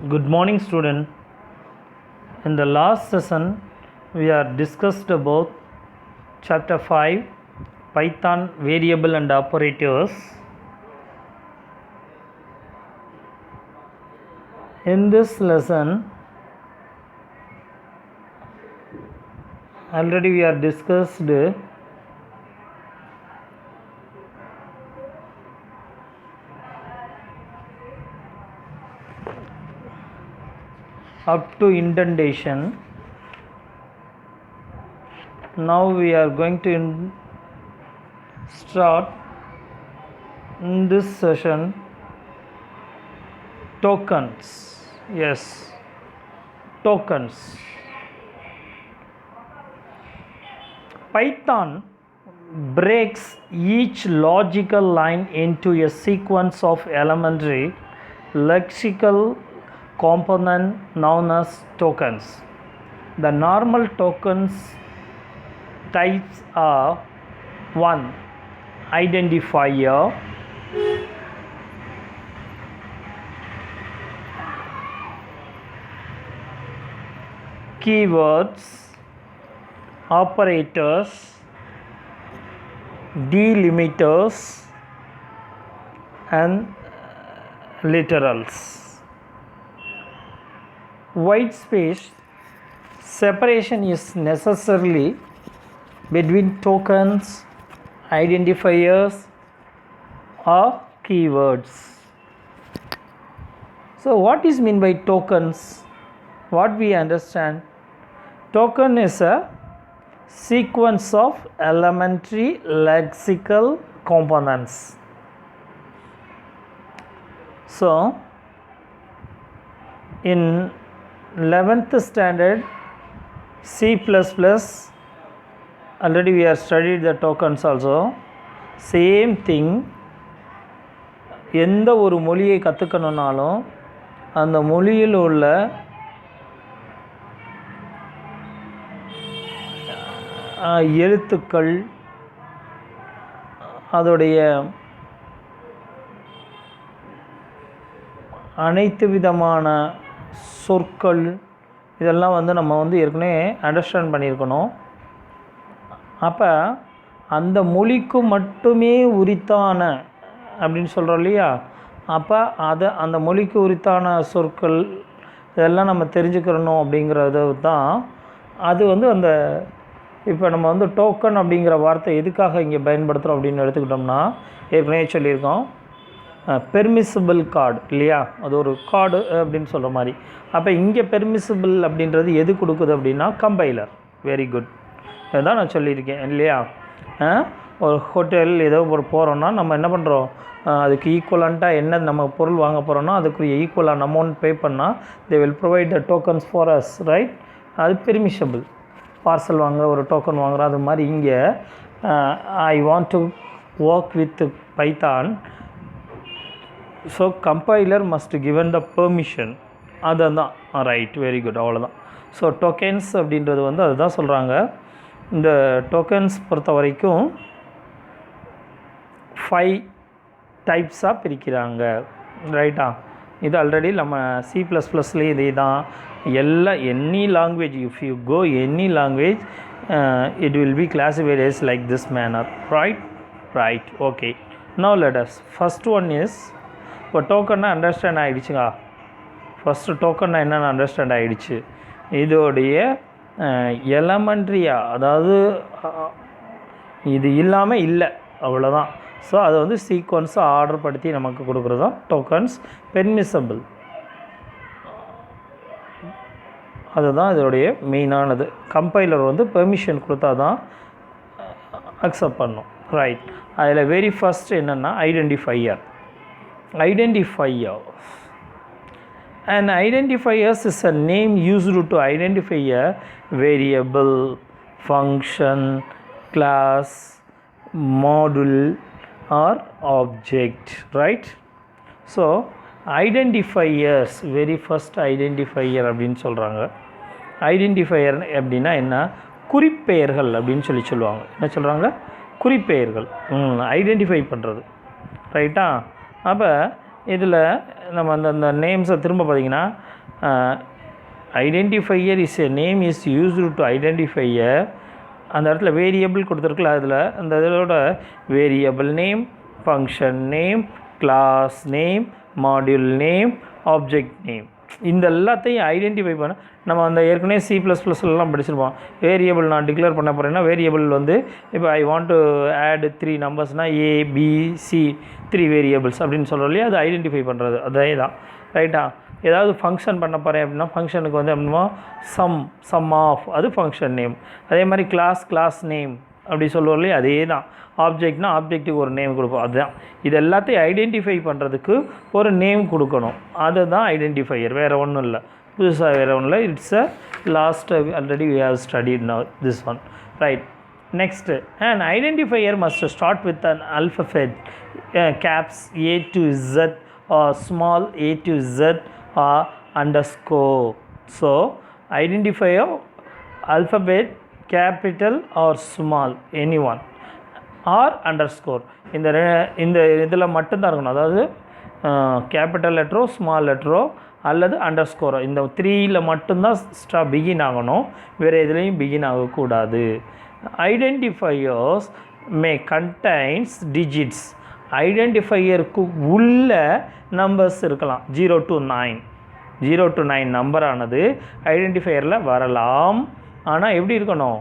Good morning, student. In the last session, we are discussed about chapter 5, Python variable and operators. In this lesson, already we are discussed up to indentation. Now we are going to start in this session tokens. Yes, tokens. Python breaks each logical line into a sequence of elementary lexical component known as tokens. The normal tokens types are 1. Identifier, keywords, operators, delimiters, and literals. White space separation is necessarily between tokens, identifiers, or keywords. So what is meant by tokens? What we understand, token is a sequence of elementary lexical components. So in 11th standard C++, already we have studied the tokens also. Same thing, எந்த ஒரு மொழியை கற்றுக்கணுன்னாலும் அந்த மொழியில் உள்ள எழுத்துக்கள், அதோடைய அனைத்து விதமான சொற்கள், இதெல்லாம் நம்ம ஏற்கனவே அண்டர்ஸ்டாண்ட் பண்ணியிருக்கணும். அப்போ அந்த மொழிக்கு மட்டுமே உரித்தான அப்படின்னு சொல்கிறோம் இல்லையா, அப்போ அந்த மொழிக்கு உரித்தான சொற்கள் இதெல்லாம் நம்ம தெரிஞ்சுக்கிறணும் அப்படிங்கிறது தான். அது அந்த இப்போ நம்ம டோக்கன் அப்படிங்கிற வார்த்தை எதுக்காக இங்கே பயன்படுத்துகிறோம் அப்படின்னு எடுத்துக்கிட்டோம்னா, ஏற்கனவே சொல்லியிருக்கோம், பெர்மிசிபிள் கார்டு இல்லையா, அது ஒரு கார்டு அப்படின்னு சொல்கிற மாதிரி. அப்போ இங்கே பெர்மிசிபிள் அப்படின்றது எது கொடுக்குது அப்படின்னா கம்பைலர். வெரி குட், இதுதான் நான் சொல்லியிருக்கேன் இல்லையா. ஒரு ஹோட்டல் ஏதோ ஒரு போகிறோன்னா நம்ம என்ன பண்ணுறோம், அதுக்கு ஈக்குவலண்ட்டாக என்ன நம்ம பொருள் வாங்க போகிறோன்னா அதுக்குரிய ஈக்குவலான அமௌண்ட் பே பண்ணால் they will provide the tokens for us, right. அது பெர்மிஷபிள். பார்சல் வாங்க ஒரு டோக்கன் வாங்குகிறோம், அது மாதிரி இங்கே ஐ want to work with Python, so compiler must given the permission. அதுதான் ரைட், வெரி குட், அவ்வளோதான். ஸோ டோக்கன்ஸ் அப்படின்றது அதுதான் சொல்கிறாங்க. இந்த டோக்கன்ஸ் பொறுத்த வரைக்கும் 5 டைப்ஸாக பிரிக்கிறாங்க, ரைட்டா. இது ஆல்ரெடி நம்ம C++லேயே இதே தான். Any language, if you go any language it will be classified as like this manner, right. Okay, now let us, first one is, இப்போ டோக்கன்னா அண்டர்ஸ்டாண்ட் ஆகிடுச்சுங்க. ஃபஸ்ட்டு டோக்கன்னா என்னென்னு அண்டர்ஸ்டாண்ட் ஆகிடுச்சு. இதோடைய எலமெண்ட்ரியாக, அதாவது இது இல்லாமல் இல்லை, அவ்வளோதான். ஸோ அதை சீக்வன்ஸை ஆர்டர் படுத்தி நமக்கு கொடுக்குறது தான் டோக்கன்ஸ். பெர்மிசபிள், அதுதான் இதோடைய மெயினானது. கம்பைலர் பெர்மிஷன் கொடுத்தா தான் அக்செப்ட் பண்ணும், ரைட். அதில் வெரி ஃபஸ்ட் என்னென்னா identifier. An identifier is a name used to identify a variable, function, class, module or object, right. So identifiers, very first identifier அப்படின்னு சொல்கிறாங்க. ஐடென்டிஃபையர் அப்படின்னா என்ன, குறிப்பெயர்கள் அப்படின்னு சொல்லுவாங்க. என்ன சொல்கிறாங்க, குறிப்பெயர்கள், ஐடென்டிஃபை பண்ணுறது, ரைட்டா. அப்போ இதில் நம்ம அந்த நேம்ஸை திரும்ப பார்த்திங்கன்னா identifier is a name is used to identifier அந்த இடத்துல வேரியபிள் கொடுத்துருக்குல அதில் அந்த இதோட variable name, function name, class name, module name, object name, இந்த எல்லாத்தையும் ஐடென்டிஃபை பண்ண நம்ம அந்த ஏற்கனவே C++லாம் படிச்சிருப்போம். வேரியபிள் நான் டிக்ளேர் பண்ண போகிறேன்னா வேரியபிள் வந்து இப்போ ஐ வாண்ட் டு ஆட் 3 நம்பர்ஸ்னால் ABC 3 வேரியபிள்ஸ் அப்படின்னு சொல்கிறோம் இல்லையா, அது ஐடென்டிஃபை பண்ணுறது அதே தான். ரைட்டா? ஏதாவது ஃபங்க்ஷன் பண்ண போகிறேன் அப்படின்னா ஃபங்க்ஷனுக்கு வந்து அப்படின்னா சம் ஆஃப் அது ஃபங்க்ஷன் நேம். அதே மாதிரி கிளாஸ் நேம் அப்படி சொல்லுவோம் இல்லையா, அதே தான். ஆப்ஜெக்ட்னா ஆப்ஜெக்ட்டுக்கு ஒரு நேம் கொடுப்போம், அதுதான். இது எல்லாத்தையும் ஐடென்டிஃபை பண்ணுறதுக்கு ஒரு நேம் கொடுக்கணும், அதுதான் ஐடென்டிஃபையர், வேறு ஒன்றும் இல்லை, புதுசாக வேறு ஒன்றும் இல்லை. It's a last already we have studied now this one. Right. Next, an identifier must start with an alphabet caps A to Z or small a to Z or underscore. So identifier alphabet capital or small anyone or underscore இந்த இதில் மட்டும்தான் இருக்கணும். அதாவது capital லெட்டரோ small லெட்டரோ அல்லது அண்டர்ஸ்கோரோ இந்த 3ல் மட்டும்தான் begin ஆகணும், வேறு எதுலேயும் பிகின் ஆகக்கூடாது. ஐடென்டிஃபையர்ஸ் மே கண்டைன்ஸ் டிஜிட்ஸ். ஐடென்டிஃபையருக்கு உள்ள நம்பர்ஸ் இருக்கலாம். 0 to 9 நம்பரானது ஐடென்டிஃபையரில் வரலாம். ஆனால் எப்படி இருக்கணும்?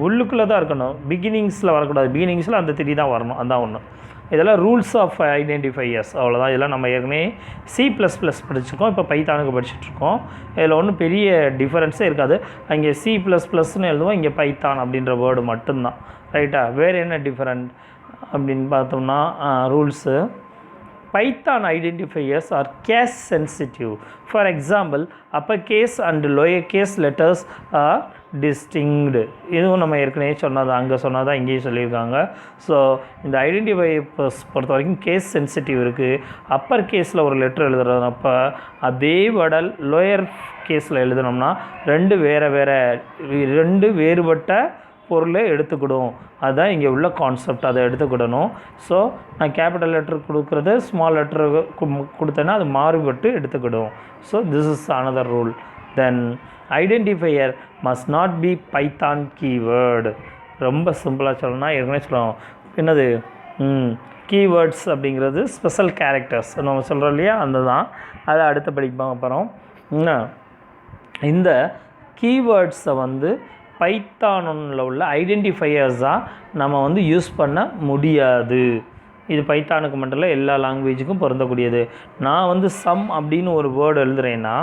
உள்ளுக்குள்ளே தான் இருக்கணும், பிகினிங்ஸில் வரக்கூடாது. பிகினிங்ஸில் அந்த 3 தான் வரணும், அதுதான் ஒன்று. இதெல்லாம் ரூல்ஸ் ஆஃப் ஐடென்டிஃபையர்ஸ், அவ்வளோதான். இதெல்லாம் நம்ம ஏற்கனவே C++ படிச்சுருக்கோம், இப்போ பைத்தானுக்கு படிச்சுட்ருக்கோம். இதில் ஒன்றும் பெரிய டிஃபரன்ஸே இருக்காது. அங்கே C++ன்னு எழுதுவோம், இங்கே பைத்தான் அப்படின்ற வேர்டு மட்டும்தான். ரைட்டா? வேறு என்ன டிஃபரெண்ட் அப்படின்னு பார்த்தோம்னா rules, Python identifiers are case sensitive. For example, uppercase and lowercase letters are distinct. இதுவும் நம்ம ஏற்கனவே சொன்னதான், அங்கே சொன்னதான் இங்கேயும் சொல்லியிருக்காங்க. ஸோ இந்த ஐடென்டிஃபையர்ஸ் பொறுத்த வரைக்கும் கேஸ் சென்சிட்டிவ் இருக்குது. அப்பர் கேஸில் ஒரு லெட்டர் எழுதுறப்ப அதே வேர்டல் லோயர் கேஸில் எழுதுனோம்னா ரெண்டு வேறுபட்ட பொருளை எடுத்துக்கிடும். அதுதான் இங்கே உள்ள கான்செப்ட், அதை எடுத்துக்கிடணும். ஸோ நான் கேபிட்டல் லெட்டர் கொடுக்குறது ஸ்மால் லெட்டர் கொடுத்தேன்னா அது மாறுபட்டு எடுத்துக்கிடும். So this is another rule. Then identifier must not be Python keyword. ரொம்ப சிம்பிளாக சொல்லணும்னா ஏற்கனவே சொல்லலாம், என்னது கீவேர்ட்ஸ் அப்படிங்கிறது ஸ்பெஷல் கேரக்டர்ஸ் நம்ம சொல்கிறோம் இல்லையா, அந்த தான். அதை அடுத்த படிப்பாங்க. அப்புறம் இந்த கீவேர்ட்ஸை வந்து பைத்தானில் உள்ள ஐடென்டிஃபையர்ஸாக நம்ம யூஸ் பண்ண முடியாது. இது பைத்தானுக்கு மட்டும் இல்லை, எல்லா லாங்குவேஜுக்கும் பொருந்தக்கூடியது. நான் சம் அப்படின்னு ஒரு வேர்டு எழுதுகிறேன்னா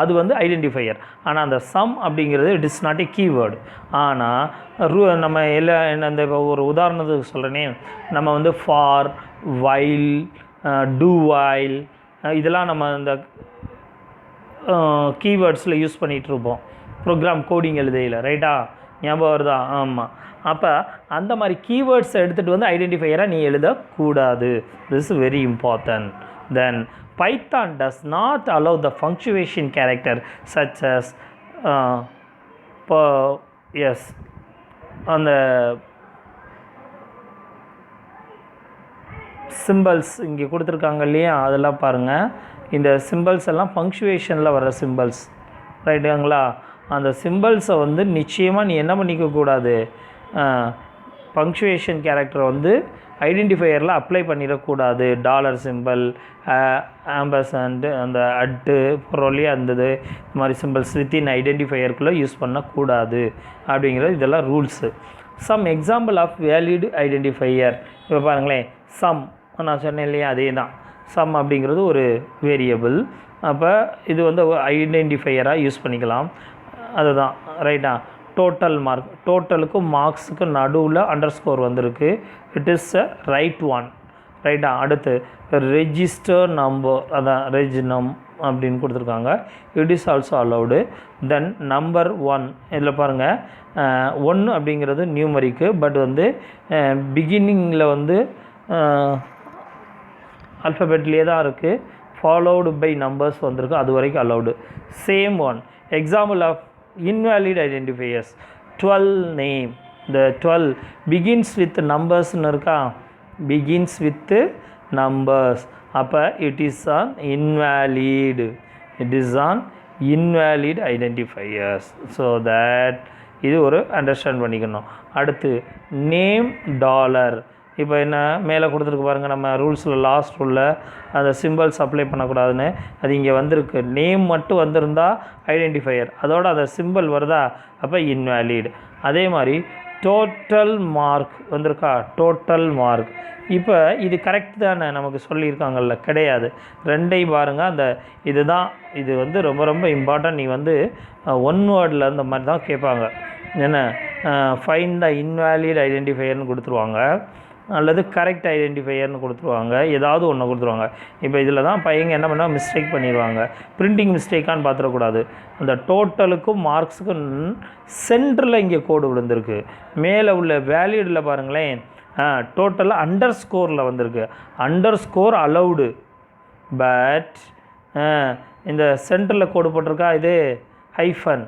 அது ஐடென்டிஃபையர். ஆனால் அந்த சம் அப்படிங்கிறது it is not a keyword. ஆனால் நம்ம அந்த ஒரு உதாரணத்துக்கு சொல்கிறேனே, நம்ம ஃபார், வைல், டூ வைல் இதெல்லாம் நம்ம இந்த கீவேர்ட்ஸில் யூஸ் பண்ணிகிட்ருப்போம் ப்ரோக்ராம் கோடிங் எழுதையில். ரைட்டா? ஞாபகம் வருதா? ஆமாம். அப்போ அந்த மாதிரி கீவேர்ட்ஸை எடுத்துகிட்டு ஐடென்டிஃபையராக நீ எழுதக்கூடாது. This is very important. Then Python does not allow the punctuation character such as அந்த சிம்பிள்ஸ் இங்கே கொடுத்துருக்காங்க இல்லையா, அதெல்லாம் பாருங்கள். இந்த சிம்பிள்ஸ் எல்லாம் பங்க்சுவேஷனில் வர சிம்பிள்ஸ். ரைட்டுங்களா? அந்த சிம்பிள்ஸை நிச்சயமாக நீ என்ன பண்ணிக்கக்கூடாது, பங்க்சுவேஷன் கேரக்டரை ஐடென்டிஃபையரில் அப்ளை பண்ணிடக்கூடாது. டாலர் சிம்பிள், ஆம்பர்சண்ட், அந்த அட்டு பொருளே அந்த மாதிரி சிம்பிள்ஸ் வித்தின் ஐடென்டிஃபையருக்குள்ளே யூஸ் பண்ணக்கூடாது அப்படிங்கிறது இதெல்லாம் rules. Some example of valid identifier. இப்போ பாருங்களேன், சம் நான் சொன்னேன் இல்லையா, அதே தான். சம் அப்படிங்கிறது ஒரு வேரியபிள். அப்போ இது ஐடென்டிஃபையராக யூஸ் பண்ணிக்கலாம். அதுதான். ரைட்டா? டோட்டல் மார்க், டோட்டலுக்கும் மார்க்ஸுக்கும் நடுவில் அண்டர்ஸ்கோர் வந்திருக்கு. It is a right one. ரைட்டா? அடுத்து ரெஜிஸ்டர் நம்பர், அதான் ரெஜ் நம் அப்படின்னு கொடுத்துருக்காங்க. It is also allowed. Then number 1 இதில் பாருங்கள், 1 அப்படிங்கிறது நியூமரிக்கு, பட் பிகினிங்கில் ஆல்ஃபபெட்லேயே தான் இருக்குது. ஃபாலோடு பை நம்பர்ஸ் வந்திருக்கு, அது வரைக்கும் allowed. Same one example of invalid identifiers. 12 name, the 12 begins with numbers ன்னு இருக்கா, begins with numbers. அப்போ it is on invalid. It is on invalid identifiers. So that இது ஒரு அண்டர்ஸ்டாண்ட் பண்ணிக்கணும். அடுத்து நேம் டாலர். இப்போ என்ன மேலே கொடுத்துருக்கு பாருங்கள், நம்ம ரூல்ஸில் லாஸ்ட் ரூலில் அந்த சிம்பிள்ஸ் அப்ளை பண்ணக்கூடாதுன்னு, அது இங்கே வந்திருக்கு. நேம் மட்டும் வந்திருந்தால் ஐடென்டிஃபையர், அதோட அந்த சிம்பிள் வருதா, அப்போ இன்வேலிட். அதே மாதிரி டோட்டல் மார்க் வந்திருக்கா, டோட்டல் மார்க். இப்போ இது கரெக்ட் தானே நமக்கு சொல்லியிருக்காங்கல்ல, கிடையாது. ரெண்டையும் பாருங்கள். அந்த இதுதான் இது வந்து ரொம்ப ரொம்ப இம்பார்ட்டன்ட். நீ வந்து ஒன் வேர்டில் இந்த மாதிரி தான் கேட்பாங்க. என்ன ஃபைண்ட் த இன்வேலிட் ஐடென்டிஃபையர்னு கொடுத்துருவாங்க, அல்லது கரெக்ட் ஐடென்டிஃபையர்னு கொடுத்துருவாங்க, ஏதாவது ஒன்று கொடுத்துருவாங்க. இப்போ இதில் தான் பையங்க என்ன பண்ணால் மிஸ்டேக் பண்ணிடுவாங்க. பிரிண்டிங் மிஸ்டேக்கான்னு பார்த்துடக்கூடாது. அந்த டோட்டலுக்கும் மார்க்ஸுக்கும் சென்டரில் இங்கே கோடு விழுந்திருக்கு. மேலே உள்ள வேலிடில் பாருங்களேன், டோட்டலாக அண்டர் ஸ்கோரில் வந்திருக்கு. அண்டர் ஸ்கோர் அலவுடு, பட் இந்த சென்டரில் கோடு போட்டிருக்கா இது ஹைஃபன்,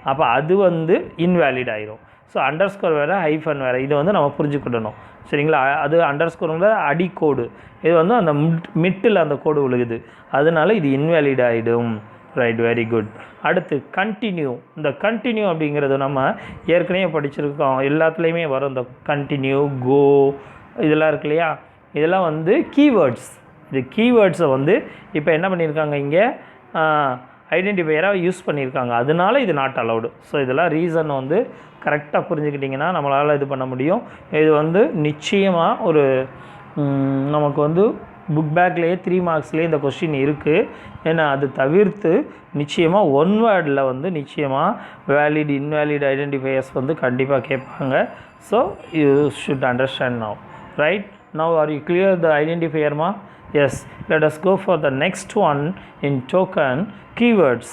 அப்போ அது வந்து இன்வேலிட் ஆயிரும். ஸோ அண்டர் ஸ்கோர் வேறு, ஹைஃபன் வேறு. இதை வந்து நம்ம புரிஞ்சுக்கிடணும், சரிங்களா? அது அண்டர் ஸ்கோருங்கிற அடிக்கோடு, இது வந்து அந்த மிட்டில் அந்த கோடு விழுகுது, அதனால இது இன்வேலிட் ஆகிடும். Right, very good. அடுத்து கண்டினியூ. இந்த கண்டினியூ அப்படிங்கிறது நம்ம ஏற்கனவே படிச்சிருக்கோம், எல்லாத்துலேயுமே வரும். இந்த கண்டினியூ, கோ, இதெல்லாம் இருக்கு இல்லையா, இதெல்லாம் வந்து கீவேர்ட்ஸ். இது கீவேர்ட்ஸை வந்து இப்போ என்ன பண்ணியிருக்காங்க, இங்கே ஐடென்டிஃபையராக யூஸ் பண்ணியிருக்காங்க, அதனால இது நாட் அலவுடு. ஸோ இதெல்லாம் ரீசன் வந்து கரெக்டாக புரிஞ்சுக்கிட்டிங்கன்னா நம்மளால் இது பண்ண முடியும். இது வந்து நிச்சயமாக ஒரு நமக்கு வந்து புக் பேக்லேயே 3 மார்க்ஸ்லேயே இந்த கொஸ்டின் இருக்குது. ஏன்னா அது தவிர்த்து நிச்சயமாக ஒன் வேர்டில் வந்து நிச்சயமாக வேலிட் இன்வேலிட் ஐடென்டிஃபையர்ஸ் வந்து கண்டிப்பாக கேட்பாங்க. So you should understand now. Right, now are you clear the ஐடென்டிஃபையர்மா? Yes, let us go for the next one in token, keywords.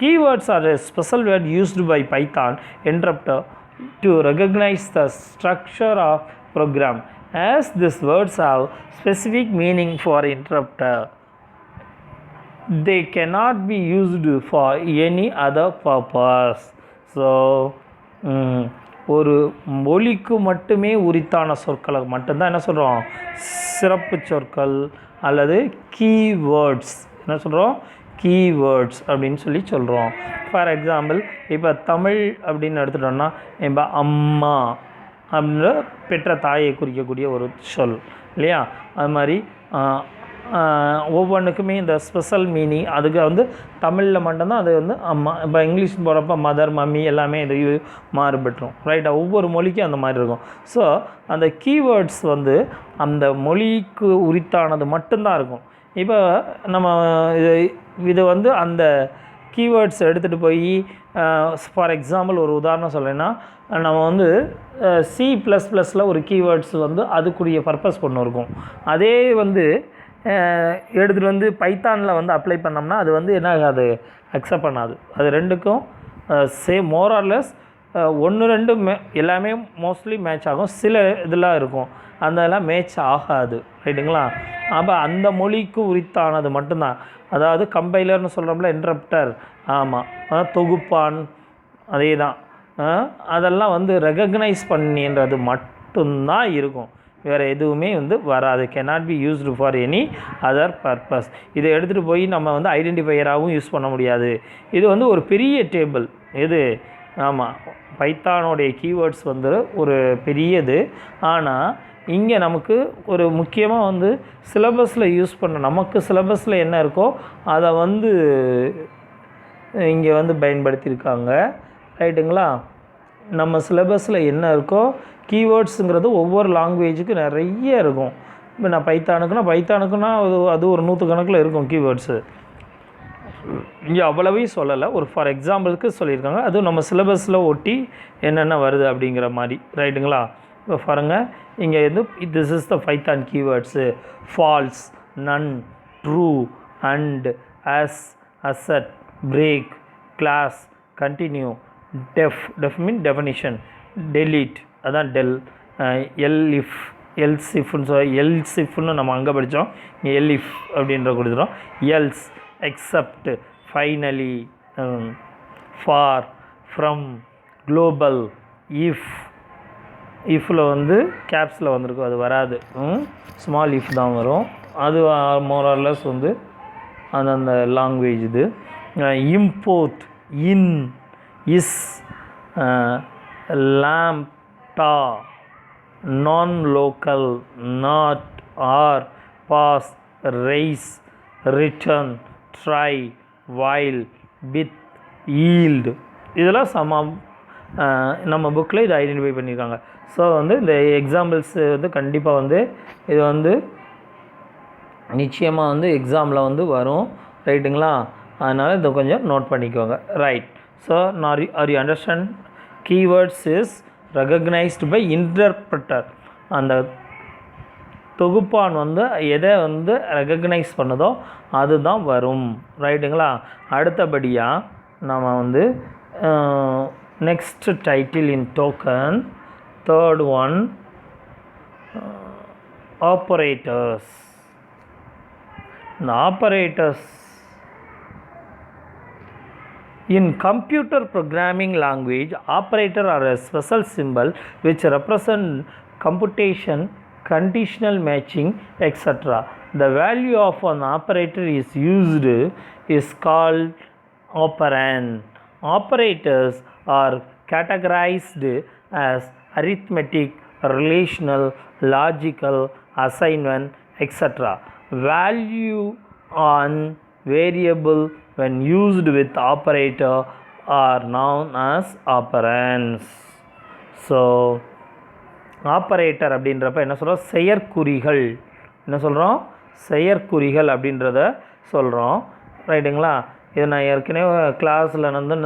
Keywords are a special word used by Python interpreter to recognize the structure of program, as these words have specific meaning for interpreter. They cannot be used for any other purpose. So ஒரு மொழிக்கு மட்டுமே உரித்தான சொற்களை மட்டும்தான் என்ன சொல்கிறோம், சிறப்பு சொற்கள் அல்லது கீவேர்ட்ஸ். என்ன சொல்கிறோம், கீவேர்ட்ஸ் அப்படின்னு சொல்லி சொல்கிறோம். ஃபார் எக்ஸாம்பிள், இப்போ தமிழ் அப்படின்னு எடுத்துட்டோம்னா, இப்போ அம்மா அப்படின்ற பெற்ற தாயை குறிக்கக்கூடிய ஒரு சொல் இல்லையா, அது மாதிரி ஒவ்வொன்றுக்குமே இந்த ஸ்பெஷல் மீனிங். அதுக்கு வந்து தமிழில் மட்டும்தான் அது வந்து அம்மா. இப்போ இங்கிலீஷ் போகிறப்ப மதர், மம்மி எல்லாமே இது மாறுபட்டுரும். ரைட்டாக, ஒவ்வொரு மொழிக்கும் அந்த மாதிரி இருக்கும். ஸோ அந்த கீவேர்ட்ஸ் வந்து அந்த மொழிக்கு உரித்தானது மட்டும்தான் இருக்கும். இப்போ நம்ம இது வந்து அந்த கீவேர்ட்ஸ் எடுத்துகிட்டு போய் ஃபார் எக்ஸாம்பிள் ஒரு உதாரணம் சொல்லேன்னா, நம்ம வந்து C++ல் ஒரு கீவேர்ட்ஸ் வந்து அதுக்குரிய பர்பஸ் ஒன்று இருக்கும். அதே வந்து எடுத்துகிட்டு வந்து பைத்தானில் வந்து அப்ளை பண்ணோம்னா அது வந்து என்ன ஆகாது, அக்செப்ட் பண்ணாது. அது ரெண்டுக்கும் சேம் மோர் ஆர் லெஸ் 1-2 எல்லாமே மோஸ்ட்லி மேட்ச் ஆகும். சில இதெல்லாம் இருக்கும் அதெல்லாம் மேட்ச் ஆகாது. ரைட்டுங்களா? அப்போ அந்த மொழிக்கு உரித்தானது மட்டும்தான். அதாவது கம்பைலர்னு சொல்கிறோம்ல, இன்டர்ப்டர், ஆமாம், தொகுப்பான், அதே தான். அதெல்லாம் வந்து ரெகக்னைஸ் பண்ணின்றது மட்டும்தான் இருக்கும், வேறு எதுவுமே வந்து வராது. Cannot be used for any other purpose. இதை எடுத்துகிட்டு போய் நம்ம வந்து ஐடென்டிஃபையராகவும் யூஸ் பண்ண முடியாது. இது வந்து ஒரு பெரிய டேபிள் இது. ஆமாம், பைத்தானுடைய கீவேர்ட்ஸ் வந்து ஒரு பெரியது. ஆனால் இங்கே நமக்கு ஒரு முக்கியமாக வந்து சிலபஸில் யூஸ் பண்ண, நமக்கு சிலபஸில் என்ன இருக்கோ அதை வந்து இங்கே வந்து பயன்படுத்தியிருக்காங்க. ரைட்டுங்களா? நம்ம சிலபஸில் என்ன இருக்கோ கீவேர்ட்ஸுங்கிறது ஒவ்வொரு லாங்குவேஜுக்கு நிறைய இருக்கும். இப்போ நான் பைத்தானுக்குன்னா அது ஒரு 100 கணக்கில் இருக்கும் கீவேர்ட்ஸு. இங்கே அவ்வளவையும் சொல்லலை, ஒரு ஃபார் எக்ஸாம்பிளுக்கு சொல்லியிருக்காங்க. அதுவும் நம்ம சிலபஸில் ஒட்டி என்னென்ன வருது அப்படிங்கிற மாதிரி. ரைட்டுங்களா? இப்போ பாருங்கள், இங்கே வந்து this is the Python keywords. False, none, true, and, as, assert, break, class, continue, def mean definition, delete அதான் டெல், எல்இஃப், எல்சிஃப்னு எல்சிஃப்னு நம்ம அங்கே படித்தோம், இங்கே எல்இஃப் அப்படின்ற கொடுத்துட்டோம். Else, except, finally, for, from, global, if, இஃப்பில் வந்து கேப்ஸில் வந்திருக்கும், அது வராது. ஸ்மால் இஃப் தான் வரும். அது மோரல்லஸ் வந்து அந்த லாங்குவேஜ் இது. Import in, is, lambda, nonlocal, not, or, pass, raise, return, try, while, with, yield, இதெல்லாம் நம்ம புக்கில் இதை ஐடென்டிஃபை பண்ணியிருக்காங்க. ஸோ வந்து இந்த எக்ஸாம்பிள்ஸ் வந்து கண்டிப்பாக வந்து இது வந்து நிச்சயமாக வந்து எக்ஸாமில் வந்து வரும், ரைட்டுங்களா? அதனால் இதை கொஞ்சம் நோட் பண்ணிக்கோங்க, right? So are you understand? Keywords is recognised by interpreter. அந்த தொகுப்பான் வந்து எதை வந்து ரெகக்னைஸ் பண்ணுதோ அதுதான் வரும், ரைட்டுங்களா? அடுத்தபடியாக நம்ம வந்து நெக்ஸ்ட் டைட்டில் இன் டோக்கன், தேர்ட் ஒன், ஆப்பரேட்டர்ஸ். இந்த operators in computer programming language, operator are a special symbol which represent computation, conditional matching, etc. The value of an operator is used is called operand. Operators are categorized as arithmetic, relational, logical, assignment, etc. Value on variable when used with operator are known as operands. So operator அப்படின்றப்ப என்ன சொல்கிறோம்? செயற்குறிகள். என்ன சொல்கிறோம்? செயற்குறிகள் அப்படின்றத சொல்கிறோம், ரைட்டுங்களா? இது நான் ஏற்கனவே கிளாஸில் வந்து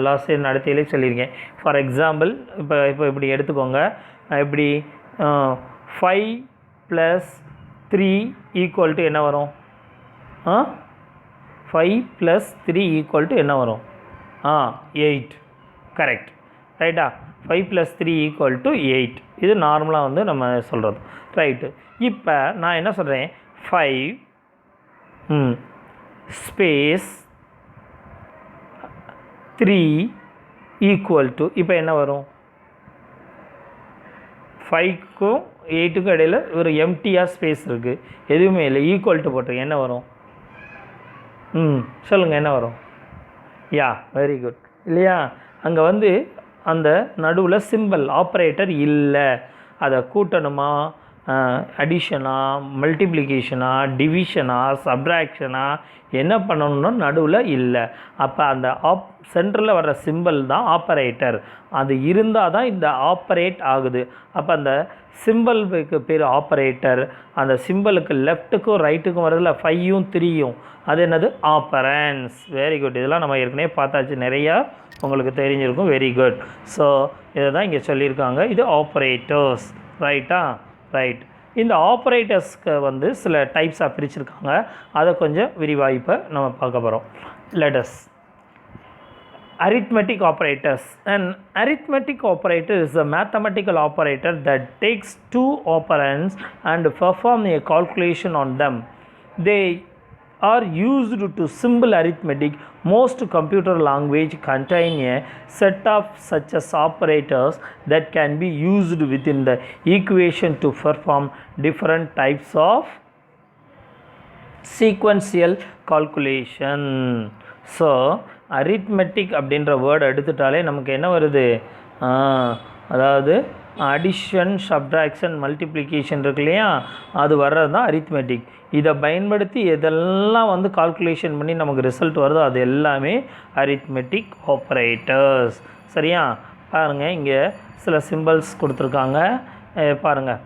லாஸ்ட் இயர் நடத்தியிலே சொல்லியிருக்கேன். ஃபார் எக்ஸாம்பிள் இப்போ இப்படி எடுத்துக்கோங்க. இப்படி 5 + 3 = என்ன வரும்? 5 + 3 = என்ன வரும்? 8. கரெக்ட், ரைட்டா? 5 + 3 = 8. இது நார்மலாக வந்து நம்ம சொல்கிறது, ரைட்டு? இப்போ நான் என்ன சொல்கிறேன்? 5 ஸ்பேஸ் 3 = இப்போ என்ன வரும்? 5க்கும் 8க்கும் இடையில் ஒரு எம்டியாக ஸ்பேஸ் இருக்குது, எதுவுமே இல்லை, ஈக்குவல் டு போட்டு என்ன வரும்? சொல்லுங்கள், என்ன வரும்? யா, வெரி குட், இல்லையா? அங்கே வந்து அந்த நடுவில் சிம்பிள் ஆப்ரேட்டர் இல்லை. அதை கூட்டணுமா, அடிஷனா, மல்டிப்ளிகேஷனா, டிவிஷனா, சப்ராக்ஷனா, என்ன பண்ணணும்னா நடுவில் இல்லை. அப்போ அந்த சென்டரில் வர்ற சிம்பிள் தான் ஆப்பரேட்டர். அது இருந்தால் தான் இந்த ஆப்பரேட் ஆகுது. அப்போ அந்த சிம்பிளுக்கு பேர் ஆப்பரேட்டர். அந்த சிம்பிளுக்கு லெஃப்ட்டுக்கும் ரைட்டுக்கும் வரதில்ல 5ம் 3யும், அது என்னது? ஆப்பரன்ஸ். Very good. இதெல்லாம் நம்ம ஏற்கனவே பார்த்தாச்சு, நிறையா உங்களுக்கு தெரிஞ்சிருக்கும். Very good. ஸோ இதை தான் இங்கே சொல்லியிருக்காங்க, இது ஆப்பரேட்டர்ஸ், ரைட்டா? ரைட். இந்த ஆப்பரேட்டர்ஸ்க்கு வந்து சில டைப்ஸாக பிரிச்சுருக்காங்க, அதை கொஞ்சம் விரிவாக இப்போ நம்ம பார்க்க போகிறோம். Let's arithmetic operators. An arithmetic operator is a mathematical operator that takes two operands and perform a calculation on them. They are used to simple arithmetic. Most computer language contain a set of such as operators that can be used within the equation to perform different types of sequential calculation. So arithmetic அப்படின்ற word எடுத்துட்டாலே நமக்கு என்ன வருது? அதாவது addition, subtraction, multiplication இருக்கு இல்லையா, அது வர்றது தான் அரித்மெட்டிக். இதை பயன்படுத்தி எதெல்லாம் வந்து கால்குலேஷன் பண்ணி நமக்கு ரிசல்ட் வருதோ அது எல்லாமே அரித்மெட்டிக் ஆப்பரேட்டர்ஸ். சரியா? பாருங்கள், இங்கே சில சிம்பிள்ஸ் கொடுத்துருக்காங்க, பாருங்கள்.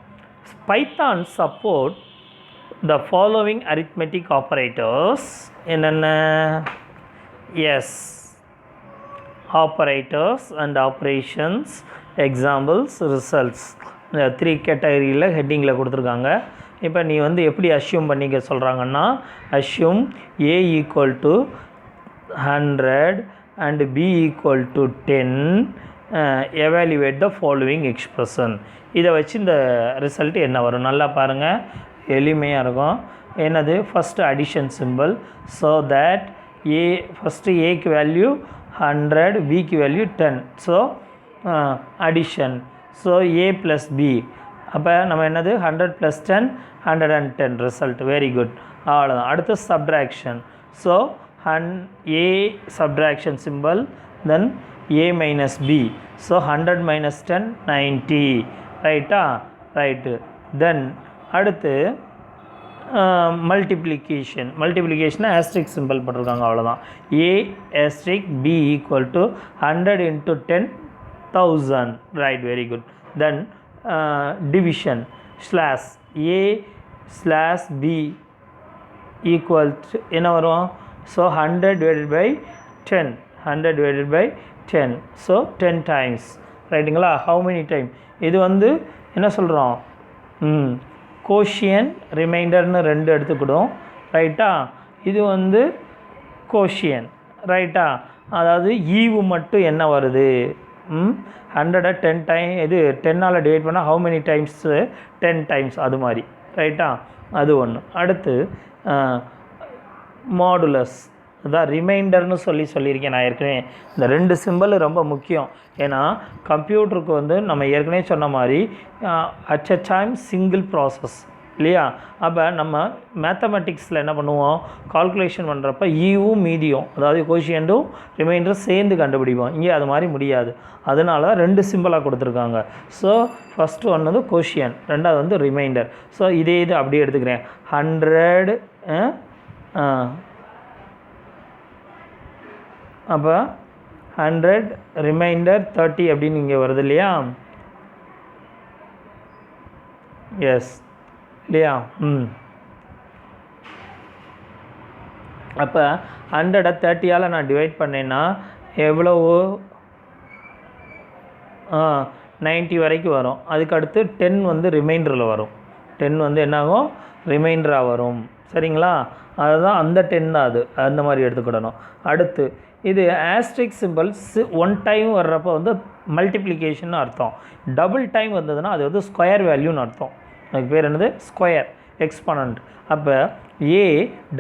Python support the following arithmetic operators. என்னென்ன? Yes, operators and operations, examples, results. இந்த 3 கேட்டகரியில் ஹெட்டிங்கில் கொடுத்துருக்காங்க. இப்போ நீ வந்து எப்படி அஷ்யூம் பண்ணிக்க சொல்கிறாங்கன்னா, assume A = 100 and B = 10, evaluate the following expression. இதை வச்சு இந்த ரிசல்ட் என்ன வரும் நல்லா பாருங்கள், எளிமையாக இருக்கும். என்னது? First addition simple. So that first ஏக்கு வேல்யூ 100, பிக்கு வேல்யூ 10. So addition. ஸோ ஏ ப்ளஸ் பி. அப்போ நம்ம என்னது 100 + 10 110 ரிசல்ட். Very good. அவ்வளோதான். அடுத்து சப்ட்ராக்ஷன். ஸோ ஏ சப்ட்ராக்ஷன் சிம்பிள், தென் ஏ மைனஸ் பி. ஸோ 100 - 10 90. ரைட்டா? ரைட்டு. தென் அடுத்து மல்டிப்ளிகேஷன் ஆஸ்ட்ரிக் சிம்பிள் போட்டிருக்காங்க. அவ்வளோதான். A asterisk B equal to 100 × 10,000. Right, very good. Then division slash A slash B equal to என்ன வரும்? ஸோ 100 / 10, 100 / 10. So 10 times. ரைட்டுங்களா? How many time? இது வந்து என்ன சொல்கிறோம்? கோஷியன் ரிமைண்டர்னு 2 எடுத்துக்கிடும். ரைட்டா? இது வந்து கோஷியன். ரைட்டா? அதாவது ஈவு மட்டும் என்ன வருது? 100 10 டைம், இது 10ஆல் டிவைட் பண்ணால் ஹவு மெனி டைம்ஸு? 10 times. அது மாதிரி. ரைட்டா? அது ஒன்று. அடுத்து மாடுலஸ், அதான் ரிமைண்டர்னு சொல்லியிருக்கேன் நான் ஏற்கனவே. இந்த 2 சிம்பிள் ரொம்ப முக்கியம். ஏன்னா கம்ப்யூட்டருக்கு வந்து நம்ம ஏற்கனவே சொன்ன மாதிரி at a time single process இல்லையா? அப்போ நம்ம மேத்தமெட்டிக்ஸில் என்ன பண்ணுவோம்? கால்குலேஷன் பண்ணுறப்ப ஈவும் மீதியும், அதாவது கோஷியன்ட்டும் ரிமைண்டரும் சேர்ந்து கண்டுபிடிப்போம். இங்கே அது மாதிரி முடியாது. அதனால தான் 2 சிம்பிளாக கொடுத்துருக்காங்க. ஸோ ஃபஸ்ட்டு ஒன்று வந்து கோஷியன், ரெண்டாவது வந்து ரிமைண்டர். ஸோ இது அப்படியே எடுத்துக்கிறேன். 100 அப்போ 100 ரிமைண்டர் 30 அப்படின்னு இங்கே வருது இல்லையா? எஸ் இல்லையா? அப்போ 100 30ஆல் நான் டிவைட் பண்ணேன்னா எவ்வளவு? 90 வரைக்கும் வரும். அதுக்கடுத்து 10 வந்து ரிமைண்டரில் வரும். 10 வந்து என்னாகும்? ரிமைண்டராக வரும். சரிங்களா? அதுதான் அந்த 10 தான் அது. அந்த மாதிரி எடுத்துக்கிடணும். அடுத்து இது ஆஸ்ட்ரிக் சிம்பிள்ஸ் 1 டைம் வர்றப்போ வந்து மல்டிப்ளிகேஷன் அர்த்தம். டபுள் டைம் வந்ததுன்னா அது வந்து ஸ்கொயர் வேல்யூன்னு அர்த்தம். அதுக்கு பேர் என்னது? Square exponent. அப்போ ஏ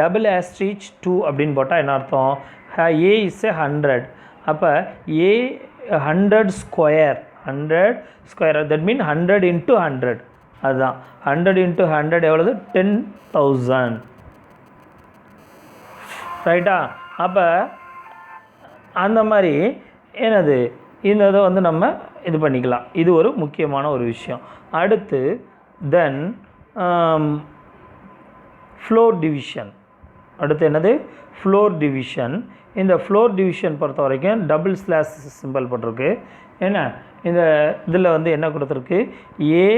டபுள் ஆஸ்ட்ரிச் 2 அப்படின்னு போட்டால் என்ன அர்த்தம்? ஏ இஸ் 100. அப்போ ஏ 100 ஸ்கொயர், 100 ஸ்கொயர், தட் மீன் 100 × 100. அதுதான் 100 × 100 எவ்வளவு? 10,000. ரைட்டா? அப்போ அந்த மாதிரி என்னது இந்த இதை வந்து நம்ம இது பண்ணிக்கலாம். இது ஒரு முக்கியமான ஒரு விஷயம். அடுத்து தென் ஃப்ளோர் டிவிஷன். அடுத்து என்னது? Floor division. இந்த ஃப்ளோர் டிவிஷன் பொறுத்த வரைக்கும் டபுள் ஸ்லாஷ் சிம்பிள் போட்டிருக்கு. என்ன இந்த இதில் வந்து என்ன கொடுத்துருக்கு? ஏ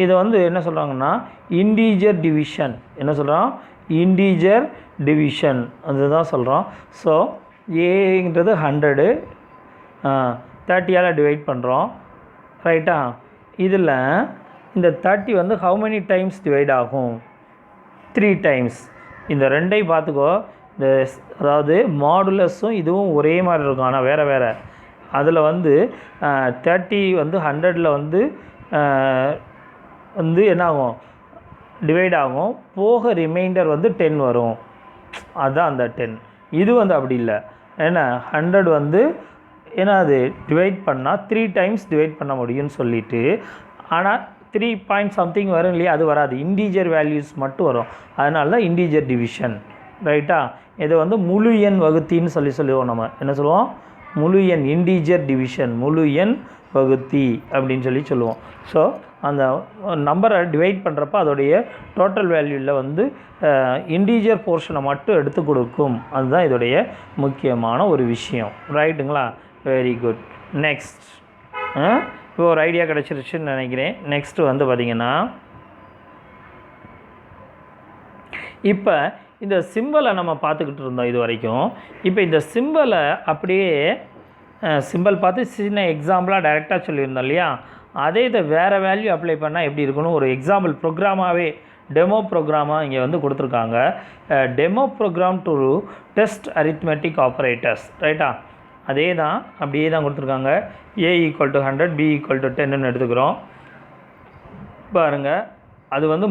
இதை வந்து என்ன சொல்கிறாங்கன்னா இன்டீஜர் டிவிஷன். என்ன சொல்கிறோம்? இன்டீஜர் டிவிஷன் அதுதான் சொல்கிறோம். ஸோ ஏங்கிறது 100 30ஆல் டிவைட் பண்ணுறோம். ரைட்டா? இதில் இந்த 30 வந்து ஹவு மெனி டைம்ஸ் டிவைட் ஆகும்? 3 times. இந்த 2ஐயும் பார்த்துக்கோ. இந்த அதாவது மாடுலஸும் இதுவும் ஒரே மாதிரி இருக்கும், ஆனால் வேறு வேறு. அதில் வந்து 30 வந்து 100ல் வந்து என்ன ஆகும்? டிவைட் ஆகும். போக ரிமைண்டர் வந்து 10 வரும். அதுதான் அந்த 10. இது வந்து அப்படி இல்லை. ஏன்னா 100 வந்து ஏன்னா அது டிவைட் பண்ணால் 3 times டிவைட் பண்ண முடியும்னு சொல்லிவிட்டு, ஆனால் 3 point something வரும் இல்லையா? அது வராது. இன்டீஜர் வேல்யூஸ் மட்டும் வரும். அதனால தான் இன்டீஜர் டிவிஷன். ரைட்டா? இதை வந்து முழு எண் வகுத்தின்னு சொல்லுவோம். நம்ம என்ன சொல்லுவோம்? முழு எண், இன்டீஜர் டிவிஷன், முழு எண் வகுத்தி அப்படின்னு சொல்லுவோம். ஸோ அந்த நம்பரை டிவைட் பண்ணுறப்ப அதோடைய டோட்டல் வேல்யூவில் வந்து இன்டீஜர் போர்ஷனை மட்டும் எடுத்து கொடுக்கும். அதுதான் இதோடைய முக்கியமான ஒரு விஷயம். ரைட்டுங்களா? Very good. நெக்ஸ்ட் இப்போ ஒரு ஐடியா கிடச்சிருச்சுன்னு நினைக்கிறேன். நெக்ஸ்ட்டு வந்து பார்த்திங்கன்னா, இப்போ இந்த சிம்பிளை நம்ம பார்த்துக்கிட்டு இருந்தோம் இது வரைக்கும். இப்போ இந்த சிம்பிளை அப்படியே சிம்பிள் பார்த்து சின்ன எக்ஸாம்பிளாக டைரெக்டாக சொல்லியிருந்தோம் இல்லையா? அதே இதை வேறு வேல்யூ அப்ளை பண்ணால் எப்படி இருக்கணும்? ஒரு எக்ஸாம்பிள் ப்ரோக்ராமாகவே, டெமோ ப்ரோக்ராமாக இங்கே வந்து கொடுத்துருக்காங்க. Demo program to test arithmetic operators. ரைட்டா? அதே தான், அப்படியே தான் கொடுத்துருக்காங்க. A = 100, B = 10ன்னு எடுத்துக்கிறோம். பாருங்கள், அது வந்து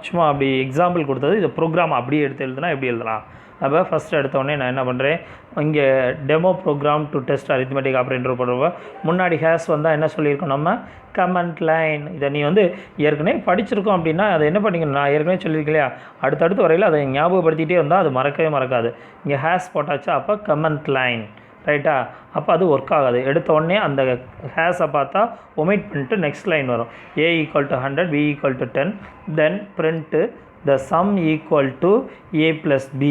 சும்மா அப்படி எக்ஸாம்பிள் கொடுத்தது. இந்த ப்ரோக்ராம் அப்படியே எடுத்து எழுதுனா எப்படி எழுதலாம்? அப்போ ஃபஸ்ட் எடுத்தோடனே நான் என்ன பண்ணுறேன், இங்கே demo program to test arithmetic operator போடுறப்ப முன்னாடி ஹேஸ் வந்தால் என்ன சொல்லியிருக்கோம் நம்ம, கமெண்ட் லைன். இதை நீ வந்து ஏற்கனவே படிச்சிருக்கோம் அப்படின்னா அதை என்ன பண்ணிக்கணும், நான் ஏற்கனவே சொல்லியிருக்கேன் இல்லையா, அடுத்தடுத்து வரையில் அதை ஞாபகப்படுத்திகிட்டே வந்தால் அது மறக்கவே மறக்காது. இங்கே ஹேஸ் போட்டாச்சா, அப்போ கமெண்ட் லைன், ரைட்டா. அப்போ அது ஒர்க் ஆகாது. எடுத்த உடனே அந்த ஹேஸை பார்த்தா ஒமிட் பண்ணிட்டு நெக்ஸ்ட் லைன் வரும், a = 100 b = 10, then print the sum equal to a + b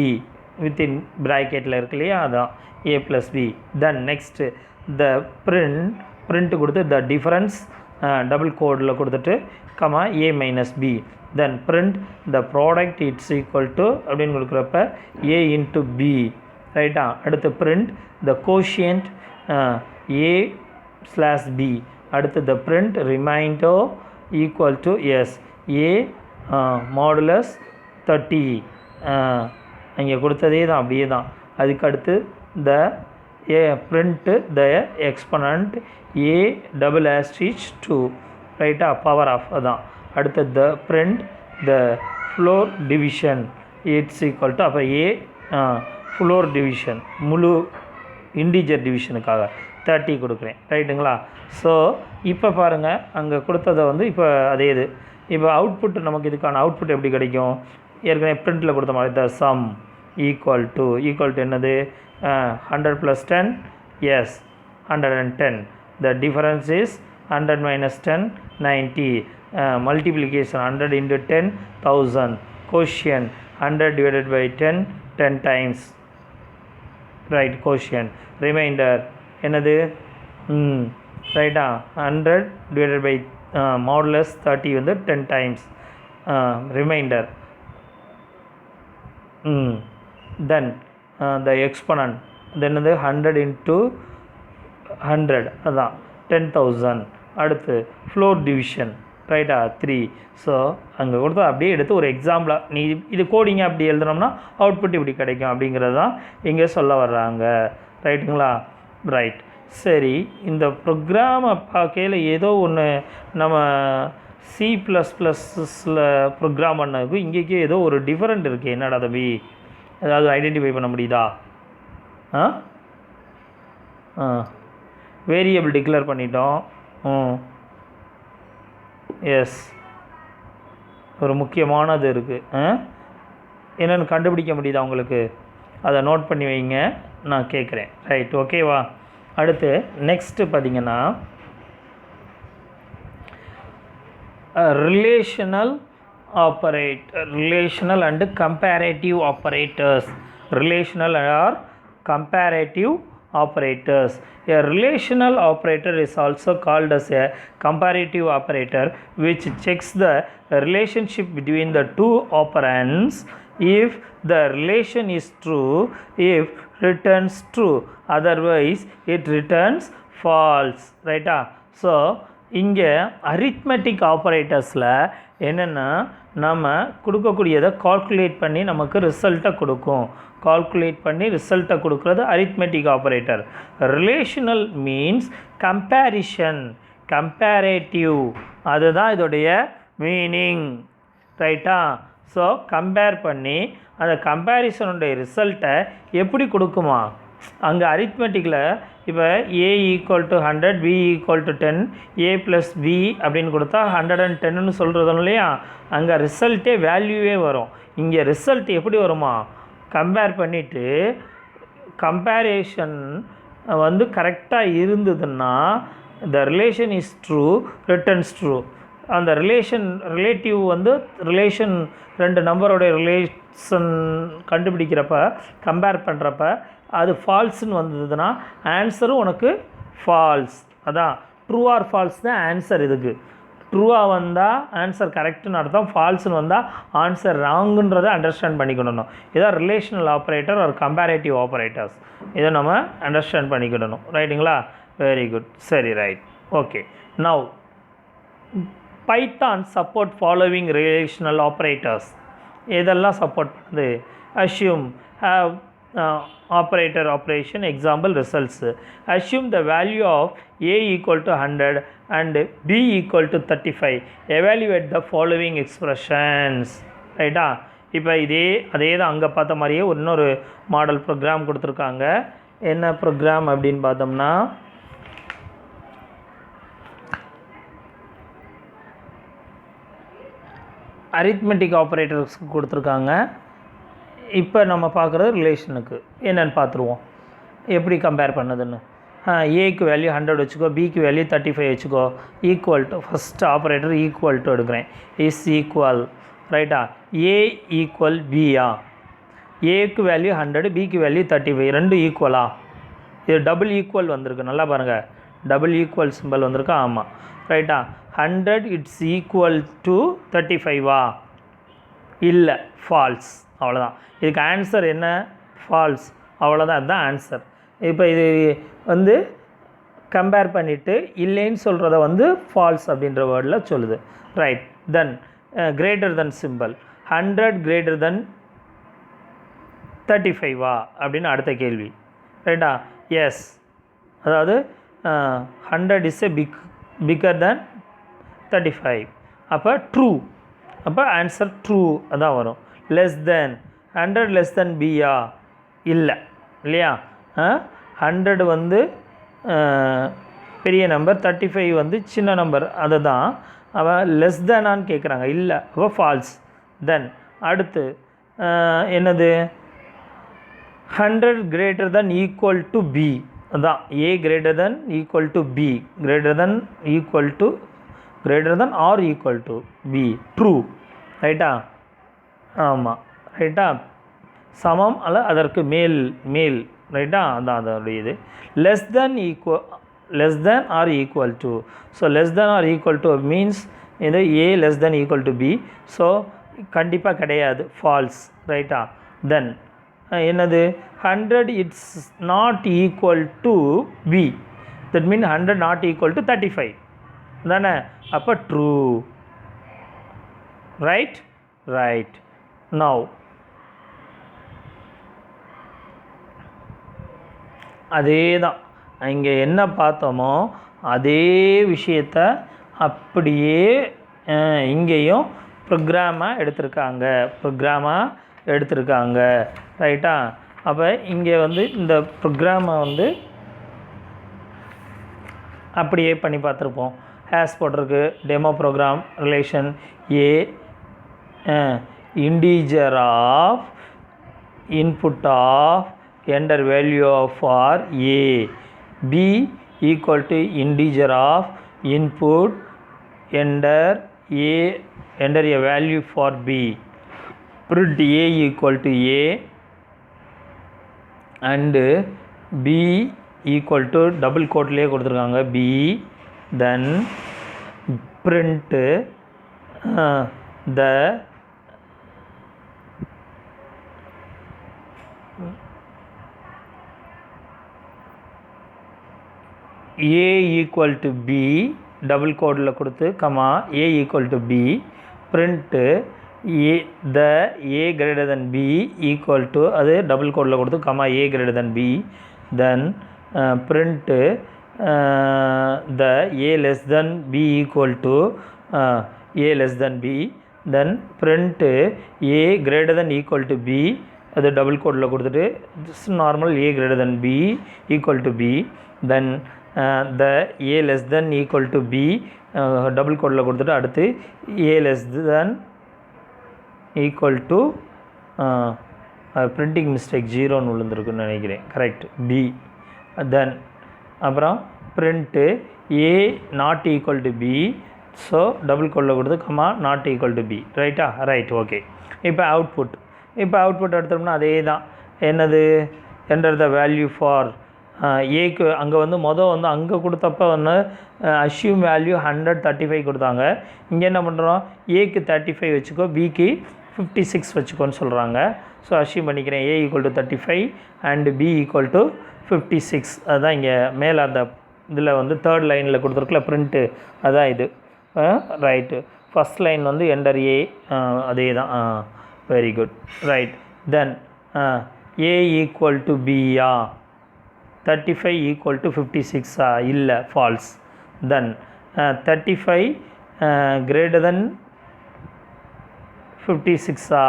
within ப்ராக்கெட்டில் இருக்கு இல்லையா, அதான் a + b. Then next the print கொடுத்து த டிஃபரன்ஸ் டபுள் கோடில் கொடுத்துட்டு comma a - b, then print the product it's equal to அப்படின்னு கொடுக்குறப்ப a × b, ரைட்டா. அடுத்து பிரிண்ட் த கோஷியன்ட் a/b, அடுத்து the print remainder equal to s a modulus 30, இங்கே கொடுத்ததே தான் அப்படியே தான். அதுக்கு அடுத்து த பிரிண்ட்டு த எக்ஸ்பனண்ட் a*2, ரைட்டா, பவர் ஆஃப் அதான். அடுத்து the print the floor division it's equal to, அப்போ a ஃப்ளோர் டிவிஷன் முழு இன்டிஜர் டிவிஷனுக்காக 30 கொடுக்குறேன், ரைட்டுங்களா. ஸோ இப்போ பாருங்கள் அங்கே கொடுத்ததை வந்து இப்போ அதே இது. இப்போ அவுட்புட் நமக்கு இதுக்கான அவுட்புட் எப்படி கிடைக்கும், ஏற்கனவே பிரிண்டில் கொடுத்த மாதிரி த சம் ஈக்குவல் டு என்னது, 100 + 10, is 110, the difference is 100 - 10 90, multiplication 100 × 10 1000, quotient 100 / 10 10 times, right, quotient. Remainder என்னது, ரைட்டா, 100 / மாடுலஸ் 30 வந்து 10 times remainder. Then the exponent என்னது 100 × 100 அதான் 10,000. அடுத்து ஃப்ளோர் டிவிஷன், ரைட்டா, 3. ஸோ அங்கே கொடுத்தா அப்படியே எடுத்து ஒரு எக்ஸாம்பிளாக நீ இது கோடிங்க அப்படி எழுதுனோம்னா அவுட்புட் இப்படி கிடைக்கும் அப்படிங்கிறது தான் இங்கே சொல்ல வர்றாங்க, ரைட்டுங்களா. ரைட், சரி. இந்த ப்ரோக்ராமை பார்க்கையில் ஏதோ ஒன்று நம்ம C++ஸில் ப்ரோக்ராம் பண்ணதுக்கும் இங்கேக்கே ஏதோ ஒரு டிஃபரெண்ட் இருக்குது. என்னடா தம்பி, ஏதாவது ஐடென்டிஃபை பண்ண முடியுதா? வேரியபிள் டிக்ளேர் பண்ணிட்டோம். எஸ், ஒரு முக்கியமானது இருக்குது. என்னென்னு கண்டுபிடிக்க முடியுதா உங்களுக்கு? அதை நோட் பண்ணி வைங்க, நான் கேட்குறேன். ரைட், ஓகேவா. அடுத்து நெக்ஸ்ட்டு பார்த்தீங்கன்னா relational and comparative operators. Relational or comparative operators. A relational operator is also called as a comparative operator, which checks the relationship between the two operands. If the relation is true, if returns true, otherwise it returns false, right? So இங்கே arithmetic ஆப்பரேட்டர்ஸில் என்னென்னா நம்ம கொடுக்கக்கூடியதை calculate பண்ணி நமக்கு ரிசல்ட்டை கொடுக்கும். Calculate பண்ணி ரிசல்ட்டை கொடுக்குறது arithmetic operator. Relational means comparison, comparative, அதுதான் இதோடைய மீனிங், ரைட்டா. ஸோ கம்பேர் பண்ணி அந்த கம்பேரிசனுடைய ரிசல்ட்டை எப்படி கொடுக்குமா? அங்கே அரித்மெட்டிக்கில் இப்போ a = 100 b = 10 a + b அப்படின்னு கொடுத்தா 110ன்னு சொல்கிறதும் இல்லையா, அங்கே ரிசல்ட்டே வேல்யூவே வரும். இங்கே ரிசல்ட் எப்படி வருமா? கம்பேர் பண்ணிவிட்டு கம்பேரிஷன் வந்து கரெக்டாக இருந்ததுன்னா the relation is true, returns true. அந்த ரிலேட்டிவ் வந்து ரிலேஷன் ரெண்டு நம்பரோடைய ரிலேஷன் கண்டுபிடிக்கிறப்ப கம்பேர் பண்ணுறப்ப அது ஃபால்ஸ்ன்னு வந்ததுன்னா ஆன்சரும் உனக்கு ஃபால்ஸ். அதான் ட்ரூ ஆர் ஃபால்ஸ் தான் ஆன்சர். இதுக்கு ட்ரூவாக வந்தால் ஆன்சர் கரெக்டுன்னு அர்த்தம், ஃபால்ஸ்ன்னு வந்தால் ஆன்சர் ராங்குன்றதை அண்டர்ஸ்டாண்ட் பண்ணிக்கிடணும். இதான் ரிலேஷனல் ஆப்ரேட்டர் ஒரு கம்பேரேட்டிவ் ஆப்ரேட்டர்ஸ், இதை நம்ம அண்டர்ஸ்டாண்ட் பண்ணிக்கிடணும், ரைட்டுங்களா. வெரி குட், சரி, right, okay. Now Python support following relational operators. இதெல்லாம் சப்போர்ட் பண்ணுது. Assume, have, operator operation, example results. Assume the value of a = 100 and b = 35. Evaluate the following expressions, ரைட்டா. இப்போ அதே தான் அங்கே பார்த்த மாதிரியே இன்னொரு மாடல் ப்ரோக்ராம் கொடுத்துருக்காங்க. என்ன ப்ரோக்ராம் அப்படின்னு பார்த்தோம்னா, அரித்மெட்டிக் ஆப்ரேட்டர்ஸ்க்கு கொடுத்துருக்காங்க. இப்போ நம்ம பார்க்குறது ரிலேஷனுக்கு என்னென்னு பார்த்துருவோம், எப்படி கம்பேர் பண்ணுதுன்னு. ஏக்கு வேல்யூ 100 வச்சுக்கோ, பிக்கு வேல்யூ 35 வச்சுக்கோ. Equal to first operator equal to எடுக்கிறேன். இஸ் ஈக்குவல் ரைட்டா. ஏ ஈக்குவல் பியா, ஏக்கு வேல்யூ 100, பிக்கு வேல்யூ 35, ரெண்டும் ஈக்குவலா? இது டபுள் ஈக்குவல் வந்திருக்கு, நல்லா பாருங்கள், டபுள் ஈக்குவல் சிம்பிள் வந்திருக்கு. ஆமாம் ரைட்டா. 100 இட்ஸ் ஈக்குவல் டு 35வா? இல்லை, ஃபால்ஸ். அவ்வளோதான். இதுக்கு ஆன்சர் என்ன? ஃபால்ஸ். அவ்வளோதான், அதுதான் ஆன்சர். இப்போ இது வந்து கம்பேர் பண்ணிவிட்டு இல்லைன்னு சொல்கிறத வந்து ஃபால்ஸ் அப்படின்ற வேர்டில் சொல்லுது. Right. Then greater than symbol. 100 greater than 35வா அப்படின்னு அடுத்த கேள்வி. ரைட்டா. எஸ், அதாவது 100 இஸ் எ பிக்கர் தென் 35. அப்போ ட்ரூ. அப்போ ஆன்சர் ட்ரூ அதான் வரும். லெஸ் தென் 100 லெஸ் தென் பியா? இல்லை, இல்லையா? 100 வந்து பெரிய நம்பர், 35 வந்து சின்ன நம்பர், அதை தான் அவன் லெஸ் தேனான்னு கேட்குறாங்க. இல்லை, அப்போ ஃபால்ஸ். தென் அடுத்து என்னது? 100 greater than equal to B, அதான் A greater than equal to B, greater than equal to greater than or equal to B. True. ரைட்டா? ஆமாம் ரைட்டா. சமம் அல்ல அதற்கு மேல் ரைட்டா, அதான் அதோடைய இது. Less than or equal to. So less than or equal to means இது A less than equal to B. So கண்டிப்பாக கிடையாது, ஃபால்ஸ். ரைட்டா. தென் என்னது? 100 it's not equal to B, that mean 100 not equal to 35 தானே? அப்போ true. Right. Right. Now அதே தான் இங்கே என்ன பார்த்தோமோ அதே விஷயத்தை அப்படியே இங்கேயும் ப்ரோக்ராமாக எடுத்திருக்காங்க. ரைட்டா. அப்போ இங்கே வந்து இந்த ப்ரோக்ராமை வந்து அப்படியே பண்ணி பார்த்துருப்போம். ஹேஸ் போட்டிருக்கு. Demo program relation a integer of input of enter value of for a, b equal to integer of input enter a value for b, print a equal to a and b equal to double quote லே கொடுத்துருக்காங்க b, then print the a equal to b double கோடில் கொடுத்து comma a equal to b, print the a greater than b equal to அது double கோடில் கொடுத்து comma a greater than b, then print the a less than b equal to a less than b, then print a greater than equal to b, அது double கோடில் கொடுத்துட்டு normal a greater than b equal to b, then the a less than equal to b double கோடில் கொடுத்துட்டு அடுத்து a less than equal to printing mistake 0ன்னு விழுந்திருக்குன்னு நினைக்கிறேன். Correct. b, தென் அப்புறம் print a not equal to b, so double கோடில் கொடுத்து comma not equal to B. ரைட்டா? ரைட். ஓகே. இப்போ அவுட்புட் எடுத்தோம்னா அதே தான். என்னது? என்டர் த வேல்யூ ஃபார் ஏக்கு அங்கே வந்து வந்து அங்கே கொடுத்தப்ப வந்து அஷ்யூம் வேல்யூ 135 கொடுத்தாங்க. இங்கே என்ன பண்ணுறோம்? ஏக்கு 35 வச்சுக்கோ, பிக்கு 56 வச்சுக்கோன்னு சொல்கிறாங்க. ஸோ அஷ்யூம் பண்ணிக்கிறேன் A equal to 35 and B equal to 56. அதுதான் இங்கே மேலே அந்த இதில் வந்து தேர்ட் லைனில் கொடுத்துருக்குல பிரிண்ட்டு, அதுதான் இது. ரைட்டு. ஃபஸ்ட் லைன் வந்து என்டர் ஏ, அதே தான். Very good. Right. Then A equal to பியா, 35 ஈக்குவல் டு 56ஆ? இல்லை, ஃபால்ஸ். தென் 35 கிரேட்டர் தென் 56ஆ?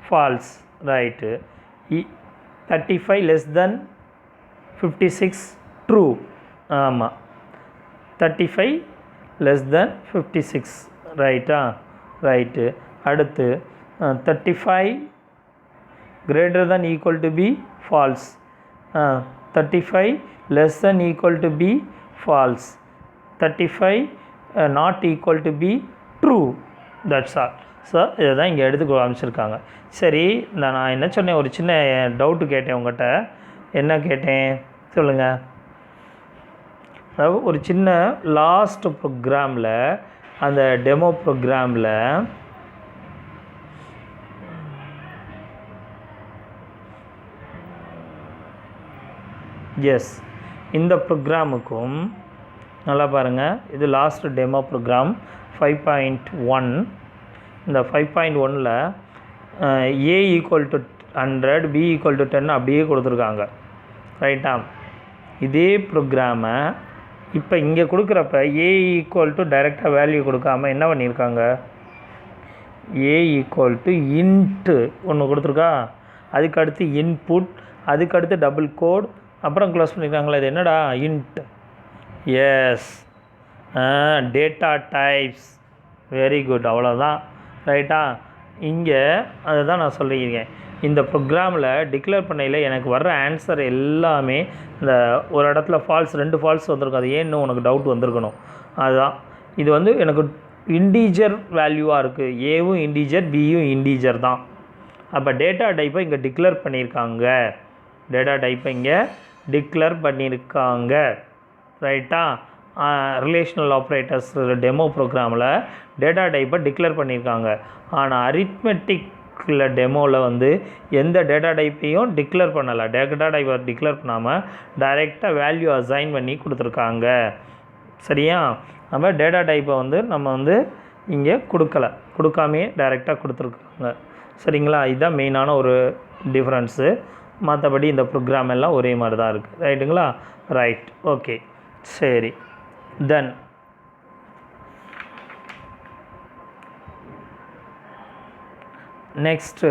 false, right. 35 less than 56 true, ஆமாம் 35 less than 56 ரைட்டா, ரைட்டு. அடுத்து 35 greater than equal to be false, 35 less than equal to be false, 35 not equal to be true, that's all. So இதை தான் இங்கே எடுத்து காமிச்சிருக்காங்க. சரி, நான் என்ன சொன்னேன், ஒரு சின்ன டவுட்டு கேட்டேன் உங்கள்கிட்ட. என்ன கேட்டேன் சொல்லுங்கள். அதாவது ஒரு சின்ன லாஸ்ட் ப்ரோக்ராமில், அந்த டெமோ ப்ரோக்ராமில் எஸ், இந்த ப்ரோக்ராமுக்கும் நல்லா பாருங்கள், இது லாஸ்ட் டெமோ ப்ரோக்ராம் 5.1. இந்த 5.1ல் A equal to 100, B equal to 10 அப்படியே கொடுத்துருக்காங்க, ரைட்டா. இதே ப்ரோக்ராமை இப்போ இங்கே கொடுக்குறப்ப A ஈக்குவல் டு டைரெக்டாக வேல்யூ கொடுக்காமல் என்ன பண்ணியிருக்காங்க, A ஈக்குவல் டு இன்ட்டு ஒன்று கொடுத்துருக்கா, அதுக்கடுத்து இன்புட், அதுக்கடுத்து டபுள் கோட், அப்புறம் க்ளோஸ் பண்ணியிருக்காங்களா. இது என்னடா இன்ட், எஸ், டேட்டா டைப்ஸ், வெரி குட், அவ்வளோதான், ரைட்டா. இங்கே அதை தான் நான் சொல்லியிருக்கேன். இந்த ப்ரோக்ராமில் டிக்ளேர் பண்ணையில் எனக்கு வர்ற ஆன்சர் எல்லாமே இந்த ஒரு இடத்துல ஃபால்ஸ், 2 ஃபால்ஸ் வந்திருக்கும். அது ஏன்னு உனக்கு டவுட் வந்திருக்கணும். அதுதான் இது வந்து எனக்கு இண்டீஜர் வேல்யூவாக இருக்குது. ஏவும் இண்டீஜர், பியும் இண்டீஜர் தான். அப்போ டேட்டா டைப்பை இங்கே டிக்ளேர் பண்ணியிருக்காங்க, டேட்டா டைப்பை இங்கே டிக்ளேர் பண்ணியிருக்காங்க, ரைட்டா. ரிலேஷனல் ஆப்ரேட்டர்ஸ் டெமோ ப்ரோக்ராமில் டேட்டா டைப்பை டிக்ளேர் பண்ணியிருக்காங்க. ஆனால் அரித்மெட்டிக்கில் டெமோவில் வந்து எந்த டேட்டா டைப்பையும் டிக்ளேர் பண்ணலை. டேட்டா டைப்பை டிக்ளேர் பண்ணாமல் டைரெக்டாக வேல்யூ அசைன் பண்ணி கொடுத்துருக்காங்க, சரியா. நம்ம டேட்டா டைப்பை வந்து நம்ம வந்து இங்கே கொடுக்காமையே டைரெக்டாக கொடுத்துருக்காங்க, சரிங்களா. இதுதான் மெயினான ஒரு டிஃப்ரென்ஸு. மற்றபடி இந்த ப்ரோக்ராம் எல்லாம் ஒரே மாதிரி தான் இருக்குது, ரைட்டுங்களா. ரைட், ஓகே, சரி. Then next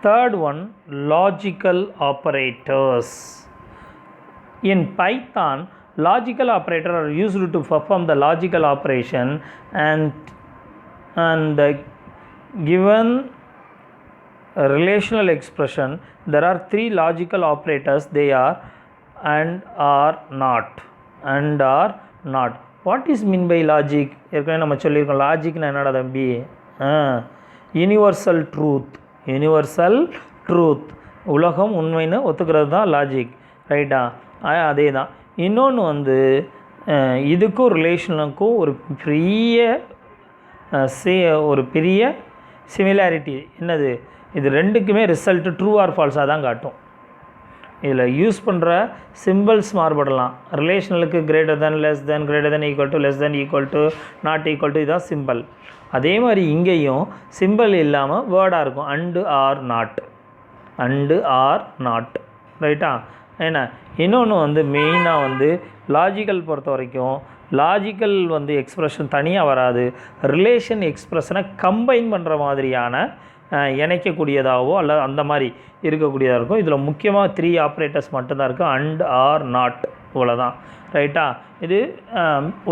third one, logical operators. In Python, logical operators are used to perform the logical operation and the given relational expression. There are 3 logical operators. They are and, are, not, and, are, not. What is mean by logic? ஏற்கனவே நம்ம சொல்லியிருக்கோம். லாஜிக்னா என்னடா தம்பி, universal truth, universal truth, உலகம் உண்மைன்னு ஒத்துக்கிறது தான் logic, ரைட்டா. அதே தான். இன்னொன்று வந்து இதுக்கும் ரிலேஷனுக்கும் ஒரு பெரிய சிமிலாரிட்டி என்னது, இது ரெண்டுக்குமே ரிசல்ட்டு ட்ரூ ஆர் ஃபால்ஸாக தான் காட்டும். இதில் யூஸ் பண்ணுற சிம்பிள்ஸ் மாறுபடலாம். ரிலேஷனலுக்கு greater than, less than, greater than, equal to, less than, equal to, not equal to, இதுதான் சிம்பிள். அதே மாதிரி இங்கேயும் சிம்பிள் இல்லாமல் வேர்டாக இருக்கும், and, or, not, and, or, not, ரைட்டா. ஏன்னா இன்னொன்று வந்து மெயினாக வந்து லாஜிக்கல் பொறுத்த வரைக்கும் லாஜிக்கல் வந்து எக்ஸ்ப்ரெஷன் தனியாக வராது, ரிலேஷன் எக்ஸ்ப்ரெஷனை கம்பைன் பண்ணுற மாதிரியான இணைக்கக்கூடியதாகவோ அல்ல அந்த மாதிரி இருக்கக்கூடியதாக இருக்கும். இதில் முக்கியமாக 3 ஆப்ரேட்டர்ஸ் மட்டும்தான் இருக்குது, அண்ட், ஆர், நாட், இவ்வளோதான், ரைட்டா. இது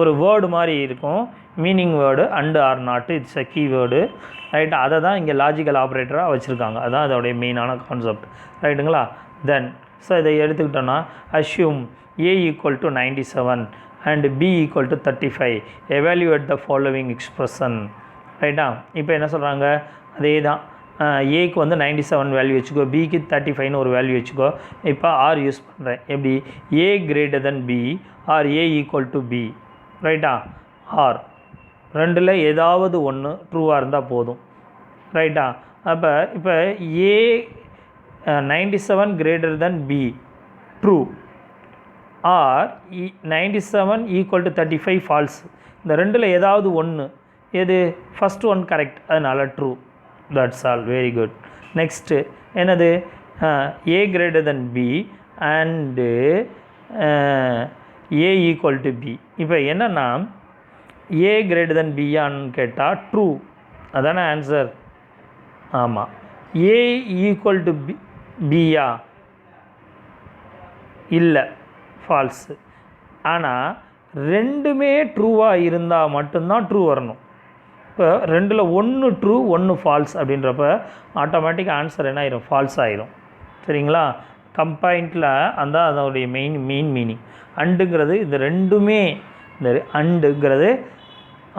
ஒரு வேர்டு மாதிரி இருக்கும், மீனிங் வேர்டு, அண்டு, ஆர், நாட்டு, இட்ஸ் அ கீ வேர்டு, ரைட்டா. அதை தான் இங்கே லாஜிக்கல் ஆப்ரேட்டராக வச்சுருக்காங்க. அதுதான் அதோடைய மெயினான கான்செப்ட், ரைட்டுங்களா. தென் ஸோ இதை எடுத்துக்கிட்டோன்னா, assume A equal to 97 and B equal to 35, evaluate the following expression, ரைட்டா. இப்போ என்ன சொல்கிறாங்க, அதே தான். ஏக்கு வந்து 97 வேல்யூ வச்சுக்கோ, பிக்கு 35ன்னு ஒரு வேல்யூ வச்சுக்கோ. இப்போ ஆர் யூஸ் பண்ணுறேன், எப்படி, A greater than B or A equal to B, ரைட்டா. ஆர் ரெண்டில் ஏதாவது ஒன்று ட்ரூவாக இருந்தால் போதும், ரைட்டா. அப்போ இப்போ A 97 greater than B true or 97 equal to 35 false. இந்த ரெண்டில் ஏதாவது ஒன்று, எது ஃபஸ்ட் ஒன் கரெக்ட், அதனால் true, that's all, very good. Next என்னது, A greater than B and A equal to B. இப்போ என்னென்னா A greater than B ஆன்னு கேட்டால் ட்ரூ, அதானே ஆன்சர். ஆமாம். A ஈக்குவல் டு பியா இல்லை, ஃபால்ஸு. ஆனால் ரெண்டுமே ட்ரூவாக இருந்தால் மட்டும்தான் ட்ரூ வரணும். இப்போ ரெண்டில் ஒன்று ட்ரூ ஒன்று ஃபால்ஸ் அப்படின்றப்ப ஆட்டோமேட்டிக் ஆன்சர் என்ன ஆயிரும், ஃபால்ஸ் ஆயிரும். சரிங்களா? கம்பைண்டில் அந்த அதோடைய மெயின் மீனிங். அண்டுங்கிறது இந்த ரெண்டுமே, இந்த அண்டுங்கிறது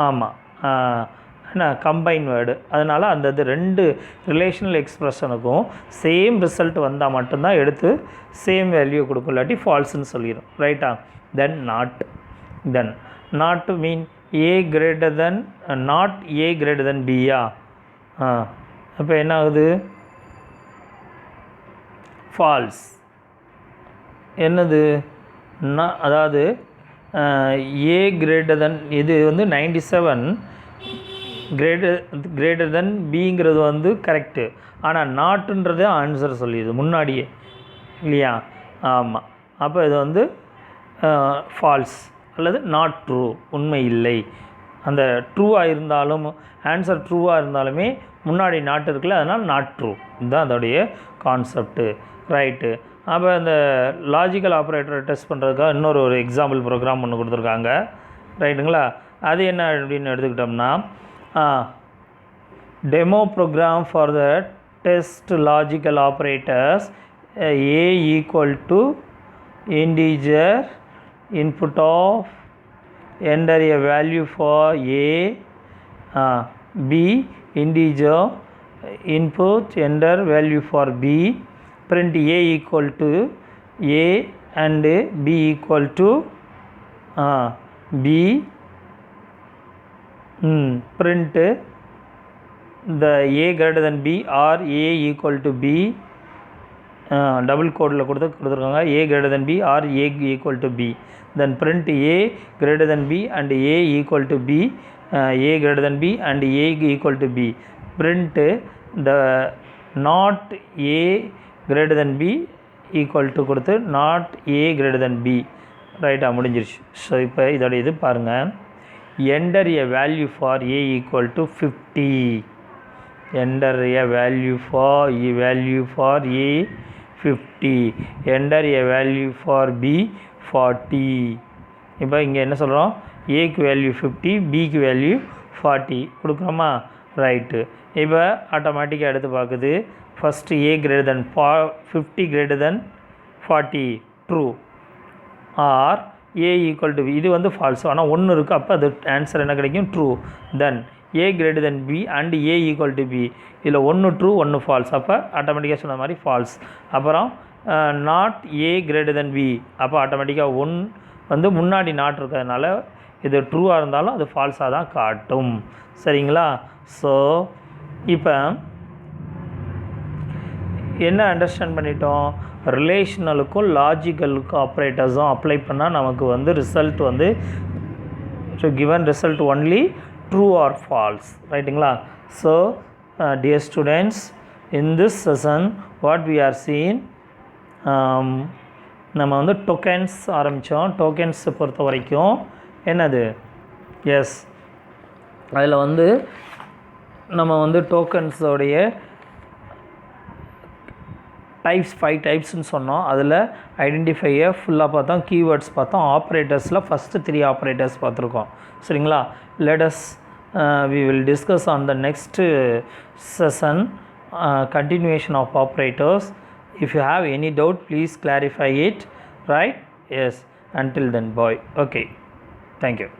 ஆமாம் என்ன கம்பைன் வேர்டு. அதனால் அந்த இது ரெண்டு ரிலேஷனல் எக்ஸ்ப்ரெஷனுக்கும் சேம் ரிசல்ட் வந்தால் மட்டும்தான் எடுத்து சேம் வேல்யூ கொடுக்கும், இல்லாட்டி ஃபால்ஸ்ன்னு சொல்லிடும். ரைட்டா? Then not mean A greater than not A greater than Bயா? அப்போ என்ன ஆகுது, ஃபால்ஸ். என்னது, அதாவது A greater than இது வந்து 97 கிரேட்டர் தென் பிங்கிறது வந்து கரெக்டு. ஆனால் நாட்டுன்றது ஆன்சர் சொல்லிடுது முன்னாடியே, இல்லையா? ஆமாம். அப்போ இது வந்து ஃபால்ஸ் அல்லது நாட் ட்ரூ, உண்மை இல்லை. அந்த ட்ரூவாக இருந்தாலும் ஆன்சர் ட்ரூவாக இருந்தாலுமே முன்னாடி நாட் இருக்குல்ல, அதனால் நாட் ட்ரூ. இதுதான் அதோடைய கான்செப்ட்டு. ரைட்டு. அப்போ இந்த லாஜிக்கல் ஆப்ரேட்டரை டெஸ்ட் பண்ணுறதுக்காக இன்னொரு எக்ஸாம்பிள் ப்ரோக்ராம் ஒன்று கொடுத்துருக்காங்க. ரைட்டுங்களா? அது என்ன அப்படின்னு எடுத்துக்கிட்டோம்னா, demo program for the test logical operators. A equal to integer input of enter a value for A, B integer input enter value for B, print A equal to A and B equal to B, print the A greater than B or A equal to B, double கோடில் கொடுத்துருக்காங்க, A greater than B or A equal to B. Then print A greater than B and A equal to B, A greater than B and A equal to B. Print the not A greater than B equal to கொடுத்து not A greater than B. ரைட்டாக முடிஞ்சிருச்சு. So இப்போ இதோட இது பாருங்கள். Enter a value for A equal to 50. Enter a value for A 50. Enter a value for B 40. இப்போ இங்கே என்ன சொல்கிறோம், ஏக்கு வேல்யூ 50, பிக்கு வேல்யூ 40 கொடுக்குறோமா? ரைட்டு. இப்போ ஆட்டோமேட்டிக்காக எடுத்து பார்க்குது. First A greater than 50 greater than 40 true R A equal to B, இது வந்து ஃபால்ஸ். ஆனால் ஒன்று இருக்குது, அப்போ அது ஆன்சர் என்ன கிடைக்கும், true. Then A greater than B and A equal to B, இதில் ஒன்று ட்ரூ ஒன்று ஃபால்ஸ், அப்போ ஆட்டோமேட்டிக்காக சொன்ன மாதிரி ஃபால்ஸ். அப்புறம் not A greater than B, அப்போ ஆட்டோமேட்டிக்காக ஒன் வந்து முன்னாடி நாட் இருக்கிறதுனால இது ட்ரூவாக இருந்தாலும் அது ஃபால்ஸாக தான் காட்டும். சரிங்களா? ஸோ இப்போ என்ன அண்டர்ஸ்டாண்ட் பண்ணிட்டோம், ரிலேஷனலுக்கும் லாஜிக்கலுக்கும் ஆப்ரேட்டர்ஸும் அப்ளை பண்ணால் நமக்கு வந்து ரிசல்ட் வந்து given result only true or false. ரைட்டுங்களா? So dear students, in this session what we are seen, நம்ம வந்து டோக்கன்ஸ் ஆரம்பித்தோம். டோக்கன்ஸ் பொறுத்த வரைக்கும் என்னது, எஸ் அதில் வந்து நம்ம வந்து டோக்கன்ஸோடைய டைப்ஸ் 5 டைப்ஸ்னு சொன்னோம். அதில் ஐடென்டிஃபையை ஃபுல்லாக பார்த்தோம், கீவேர்ட்ஸ் பார்த்தோம், ஆப்ரேட்டர்ஸில் ஃபஸ்ட்டு 3 ஆப்ரேட்டர்ஸ் பார்த்துருக்கோம். சரிங்களா? Let we will discuss on the next session continuation of operators. If you have any doubt, please clarify it. Right? Yes. Until then, bye. Okay. Thank you.